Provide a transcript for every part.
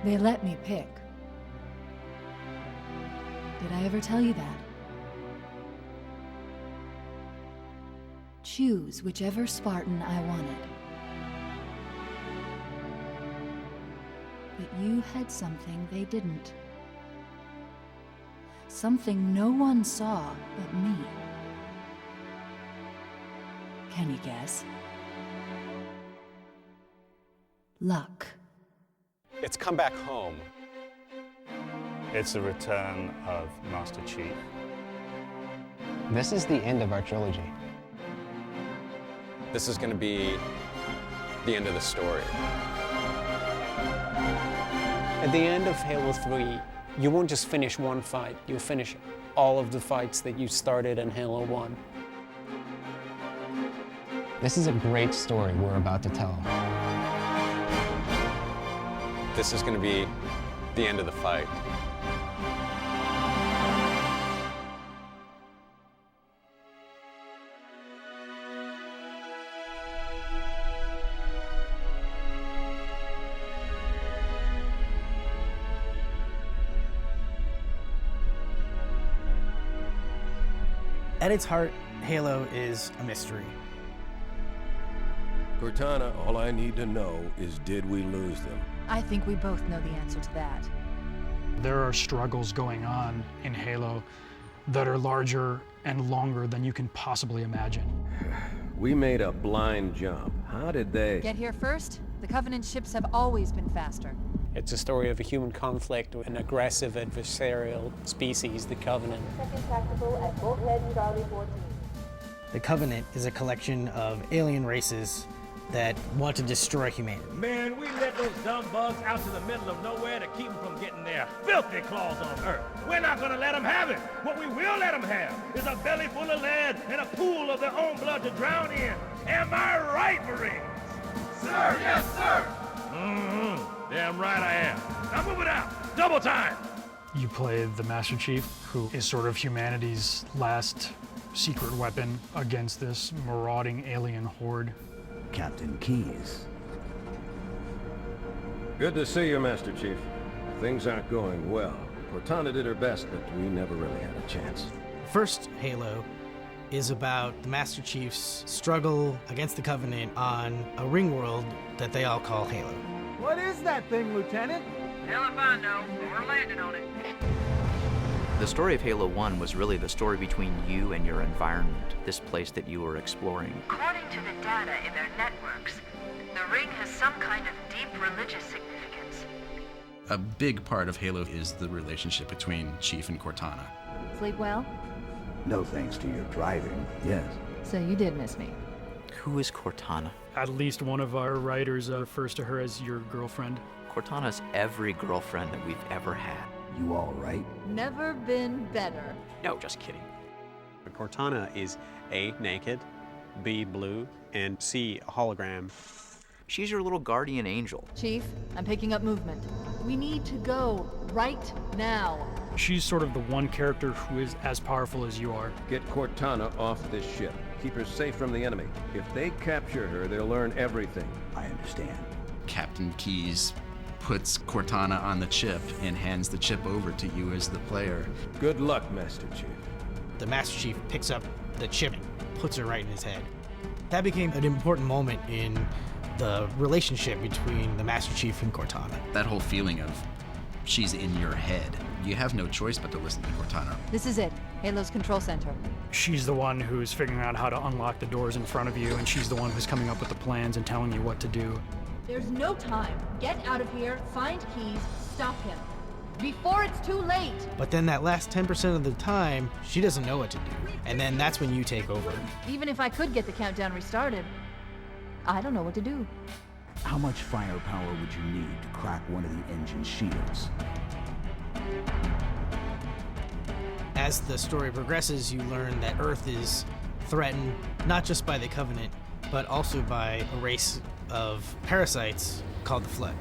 They let me pick. Did I ever tell you that? Choose whichever Spartan I wanted. But you had something they didn't. Something no one saw but me. Can you guess? Luck. It's come back home. It's the return of Master Chief. This is the end of our trilogy. This is going to be the end of the story. At the end of Halo 3, you won't just finish one fight, you'll finish all of the fights that you started in Halo 1. This is a great story we're about to tell. This is going to be the end of the fight. At its heart, Halo is a mystery. Cortana, all I need to know is, did we lose them? I think we both know the answer to that. There are struggles going on in Halo that are larger and longer than you can possibly imagine. We made a blind jump. How did they? Get here first? The Covenant ships have always been faster. It's a story of a human conflict with an aggressive adversarial species, the Covenant. Second tactical at Bulkhead Charlie 14. The Covenant is a collection of alien races that want to destroy humanity. Man, we let those dumb bugs out to the middle of nowhere to keep them from getting their filthy claws on Earth. We're not gonna let them have it. What we will let them have is a belly full of lead and a pool of their own blood to drown in. Am I right, Marines? Sir, yes, sir. Damn right I am. Now move it out. Double time. You play the Master Chief, who is sort of humanity's last secret weapon against this marauding alien horde. Captain Keyes. Good to see you, Master Chief. Things aren't going well. Cortana did her best, but we never really had a chance. First Halo is about the Master Chief's struggle against the Covenant on a ring world that they all call Halo. What is that thing, Lieutenant? Hell if I know. We're landing on it. The story of Halo 1 was really the story between you and your environment, this place that you were exploring. According to the data in their networks, the ring has some kind of deep religious significance. A big part of Halo is the relationship between Chief and Cortana. Sleep well? No thanks to your driving, yes. So you did miss me. Who is Cortana? At least one of our writers refers to her as your girlfriend. Cortana's every girlfriend that we've ever had. You all right? Never been better. No, just kidding. Cortana is A, naked, B, blue, and C, a hologram. She's your little guardian angel. Chief, I'm picking up movement. We need to go right now. She's sort of the one character who is as powerful as you are. Get Cortana off this ship. Keep her safe from the enemy. If they capture her, they'll learn everything. I understand. Captain Keyes puts Cortana on the chip and hands the chip over to you as the player. Good luck, Master Chief. The Master Chief picks up the chip and puts it right in his head. That became an important moment in the relationship between the Master Chief and Cortana. That whole feeling of she's in your head. You have no choice but to listen to Cortana. This is it. Halo's control center. She's the one who's figuring out how to unlock the doors in front of you, and she's the one who's coming up with the plans and telling you what to do. There's no time. Get out of here, find Keyes, stop him. Before it's too late! But then that last 10% of the time, she doesn't know what to do. And then that's when you take over. Even if I could get the countdown restarted, I don't know what to do. How much firepower would you need to crack one of the engine shields? As the story progresses, you learn that Earth is threatened not just by the Covenant, but also by a race of parasites called the Flood.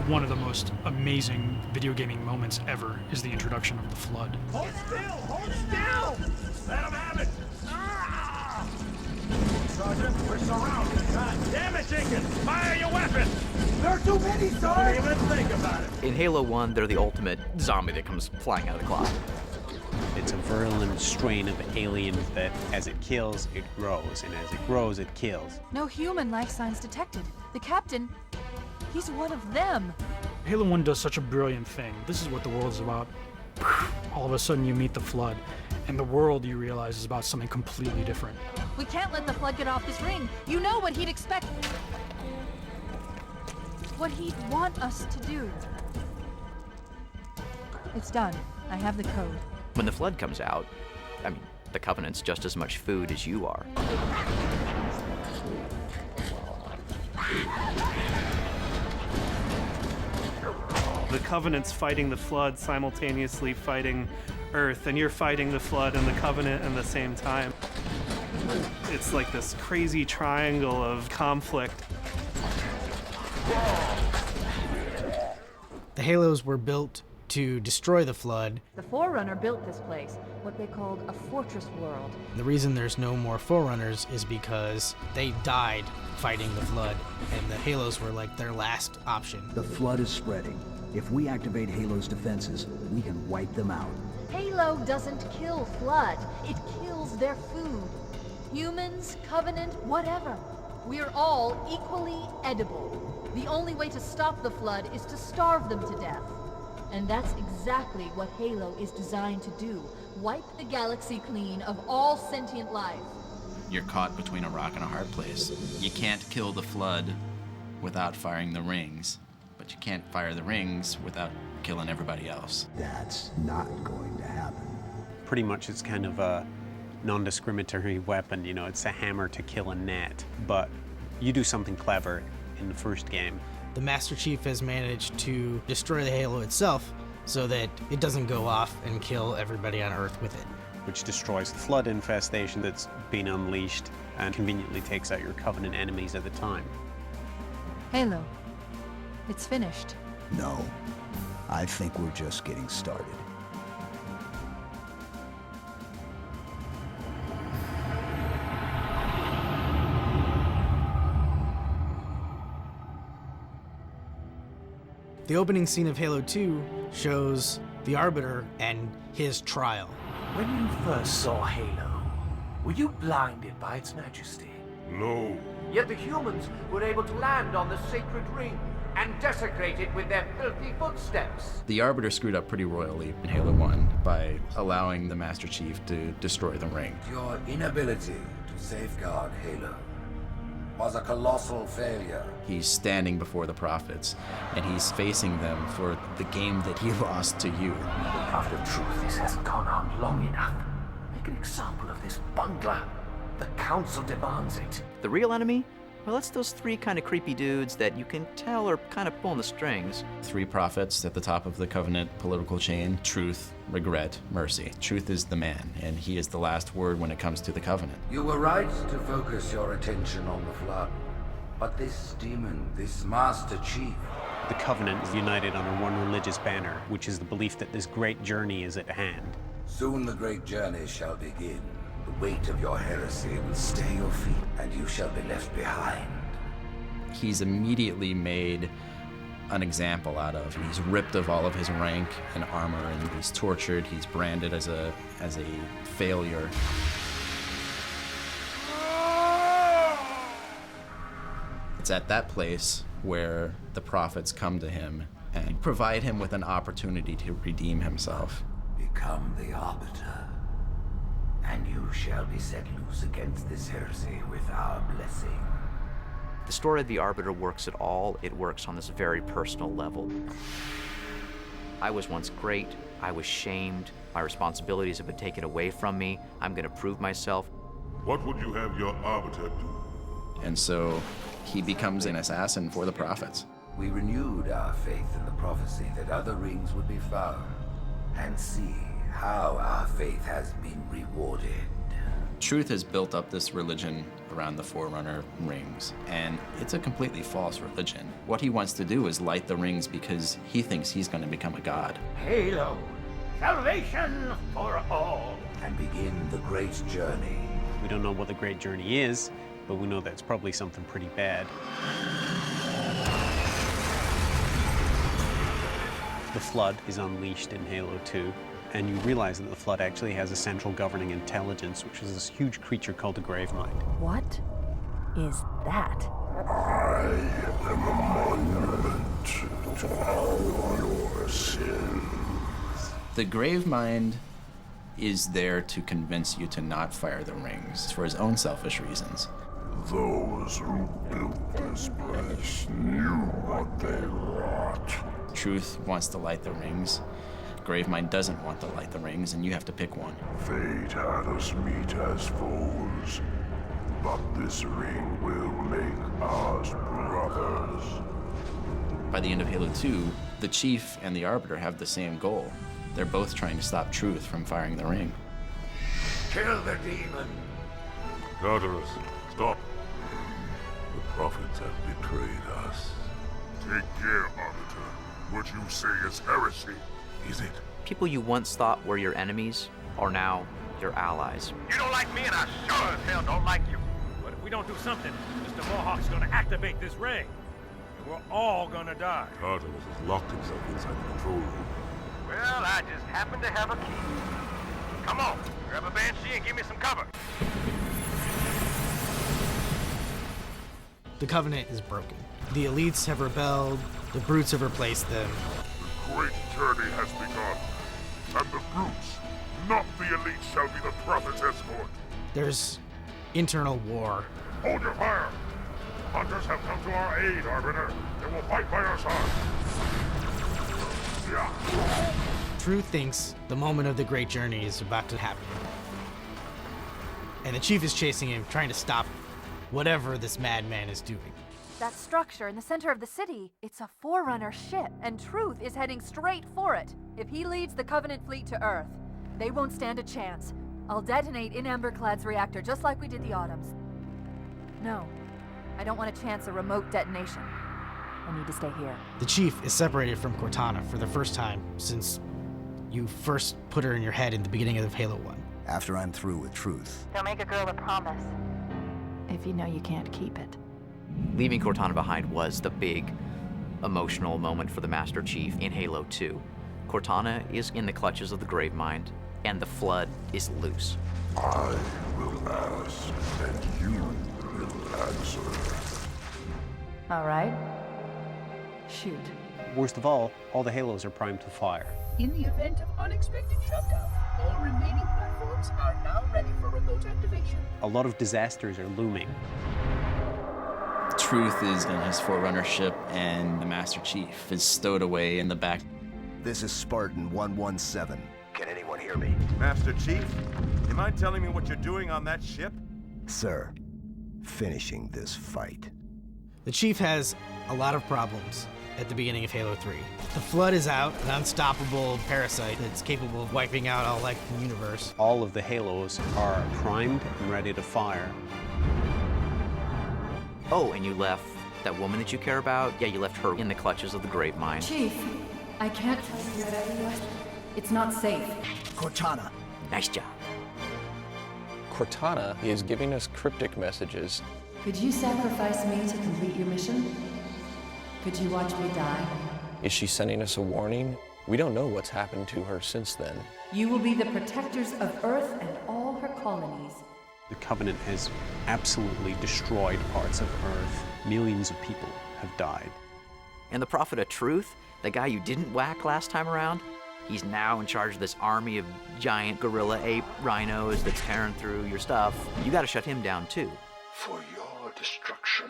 One of the most amazing video gaming moments ever is the introduction of the Flood. Hold still! Hold still! Let them have it! Sergeant, we're surrounded. God damn it, Jenkins! Fire your weapon! There are too many, sir! Don't even think about it. In Halo 1, they're the ultimate zombie that comes flying out of the cloud. It's a virulent strain of aliens that, as it kills, it grows, and as it grows, it kills. No human life signs detected. The captain, he's one of them. Halo 1 does such a brilliant thing. This is what the world is about. All of a sudden you meet the Flood, and the world, you realize, is about something completely different. We can't let the Flood get off this ring. You know what he'd expect. What he'd want us to do. It's done. I have the code. When the Flood comes out, I mean, the Covenant's just as much food as you are. The Covenant's fighting the Flood, simultaneously fighting Earth, and you're fighting the Flood and the Covenant at the same time. It's like this crazy triangle of conflict. The Halos were built to destroy the Flood. The Forerunner built this place, what they called a fortress world. The reason there's no more Forerunners is because they died fighting the Flood, and the Halos were like their last option. The Flood is spreading. If we activate Halo's defenses, we can wipe them out. Halo doesn't kill Flood. It kills their food. Humans, Covenant, whatever. We're all equally edible. The only way to stop the Flood is to starve them to death. And that's exactly what Halo is designed to do. Wipe the galaxy clean of all sentient life. You're caught between a rock and a hard place. You can't kill the Flood without firing the rings, but you can't fire the rings without killing everybody else. That's not going to happen. Pretty much it's kind of a non-discriminatory weapon, you know, it's a hammer to kill a gnat, but you do something clever in the first game. The Master Chief has managed to destroy the Halo itself so that it doesn't go off and kill everybody on Earth with it. Which destroys the Flood infestation that's been unleashed and conveniently takes out your Covenant enemies at the time. Halo, it's finished. No, I think we're just getting started. The opening scene of Halo 2 shows the Arbiter and his trial. When you first saw Halo, were you blinded by its majesty? No. Yet the humans were able to land on the sacred ring and desecrate it with their filthy footsteps. The Arbiter screwed up pretty royally in Halo 1 by allowing the Master Chief to destroy the ring. Your inability to safeguard Halo was a colossal failure. He's standing before the prophets, and he's facing them for the game that he lost to you. After truth, this hasn't gone on long enough. Make an example of this bungler. The Council demands it. The real enemy? Well, it's those three kind of creepy dudes that you can tell are kind of pulling the strings. 3 prophets at the top of the Covenant political chain: truth, regret, mercy. Truth is the man, and he is the last word when it comes to the Covenant. You were right to focus your attention on the Flood. But this demon, this Master Chief... The Covenant is united under one religious banner, which is the belief that this great journey is at hand. Soon the great journey shall begin. The weight of your heresy will stay your feet, and you shall be left behind. He's immediately made an example out of. He's ripped of all of his rank and armor, and he's tortured. He's branded as a failure. It's at that place where the prophets come to him and provide him with an opportunity to redeem himself. Become the Arbiter, and you shall be set loose against this heresy with our blessing. The story of the Arbiter works at all. It works on this very personal level. I was once great. I was shamed. My responsibilities have been taken away from me. I'm going to prove myself. What would you have your Arbiter do? And so he becomes an assassin for the prophets. We renewed our faith in the prophecy that other rings would be found, and see how our faith has been rewarded. Truth has built up this religion around the Forerunner rings, and it's a completely false religion. What he wants to do is light the rings because he thinks he's going to become a god. Halo, salvation for all. And begin the great journey. We don't know what the great journey is, but we know that it's probably something pretty bad. the Flood is unleashed in Halo 2, and you realize that the Flood actually has a central governing intelligence, which is this huge creature called the Gravemind. What is that? I am a monument to all your sins. The Gravemind is there to convince you to not fire the rings for his own selfish reasons. Those who built this place knew what they wrought. Truth wants to light the rings. Gravemind doesn't want to light the rings, and you have to pick one. Fate had us meet as foes, but this ring will make us brothers. By the end of Halo 2, the Chief and the Arbiter have the same goal. They're both trying to stop Truth from firing the ring. Kill the demon! Tartarus, stop. The prophets have betrayed us. Take care, Arbiter. What you say is heresy, is it? People you once thought were your enemies are now your allies. You don't like me, and I sure as hell don't like you. But if we don't do something, Mr. Mohawk's gonna activate this ring. And we're all gonna die. Tartarus has locked himself inside the control room. Well, I just happen to have a key. Come on, grab a Banshee and give me some cover. The Covenant is broken. The elites have rebelled, the brutes have replaced them. The great journey has begun, and the brutes, not the elite, shall be the prophet's escort. There's internal war. Hold your fire! Hunters have come to our aid, Arbiter. They will fight by our side. Truth thinks the moment of the great journey is about to happen. And the Chief is chasing him, trying to stop whatever this madman is doing. That structure in the center of the city, it's a Forerunner ship, and Truth is heading straight for it. If he leads the Covenant fleet to Earth, they won't stand a chance. I'll detonate in Emberclad's reactor just like we did the Autumn's. No, I don't want to chance a remote detonation. I need to stay here. The Chief is separated from Cortana for the first time since you first put her in your head in the beginning of Halo 1. After I'm through with Truth. Don't make a girl a promise. If you know you can't keep it. Leaving Cortana behind was the big emotional moment for the Master Chief in Halo 2. Cortana is in the clutches of the Gravemind, and the Flood is loose. I will ask, and you will answer. All right. Shoot. Worst of all the Halos are primed to fire. In the event of unexpected shutdown, all remaining platforms are now ready for remote activation. A lot of disasters are looming. Truth is in his Forerunner ship, and the Master Chief is stowed away in the back. This is Spartan 117. Can anyone hear me? Master Chief, you mind telling me what you're doing on that ship? Sir, finishing this fight. The Chief has a lot of problems at the beginning of Halo 3. The Flood is out, an unstoppable parasite that's capable of wiping out all life in the universe. All of the Halos are primed and ready to fire. Oh, and you left that woman that you care about? Yeah, you left her in the clutches of the Gravemind. Chief, I can't tell you that it's not safe. Cortana. Nice job. Cortana is giving us cryptic messages. Could you sacrifice me to complete your mission? Could you watch me die? Is she sending us a warning? We don't know what's happened to her since then. You will be the protectors of Earth and all her colonies. The Covenant has absolutely destroyed parts of Earth. Millions of people have died. And the Prophet of Truth, the guy you didn't whack last time around, he's now in charge of this army of giant gorilla ape rhinos that's tearing through your stuff. You gotta shut him down too. For your destruction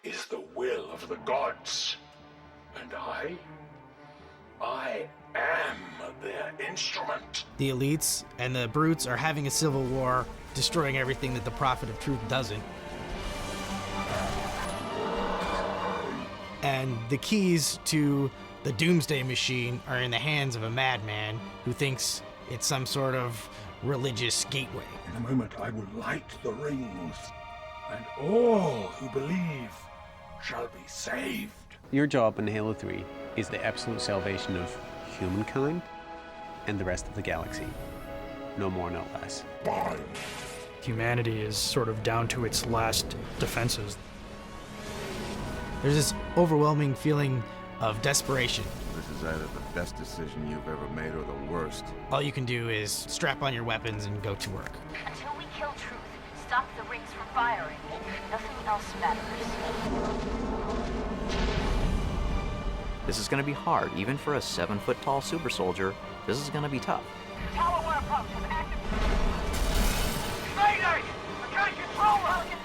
is the will of the gods. And I am their instrument. The elites and the brutes are having a civil war, destroying everything that the Prophet of Truth doesn't. And the keys to the Doomsday Machine are in the hands of a madman who thinks it's some sort of religious gateway. In a moment I will light the rings, and all who believe shall be saved. Your job in Halo 3 is the absolute salvation of humankind and the rest of the galaxy. No more, no less. Humanity is sort of down to its last defenses. There's this overwhelming feeling of desperation. This is either the best decision you've ever made or the worst. All you can do is strap on your weapons and go to work. Until we kill Truth, stop the rings from firing, nothing else matters. This is going to be hard. Even for a 7-foot-tall super soldier, this is going to be tough. Tower 1 approach is active. Mayday! I can't control her!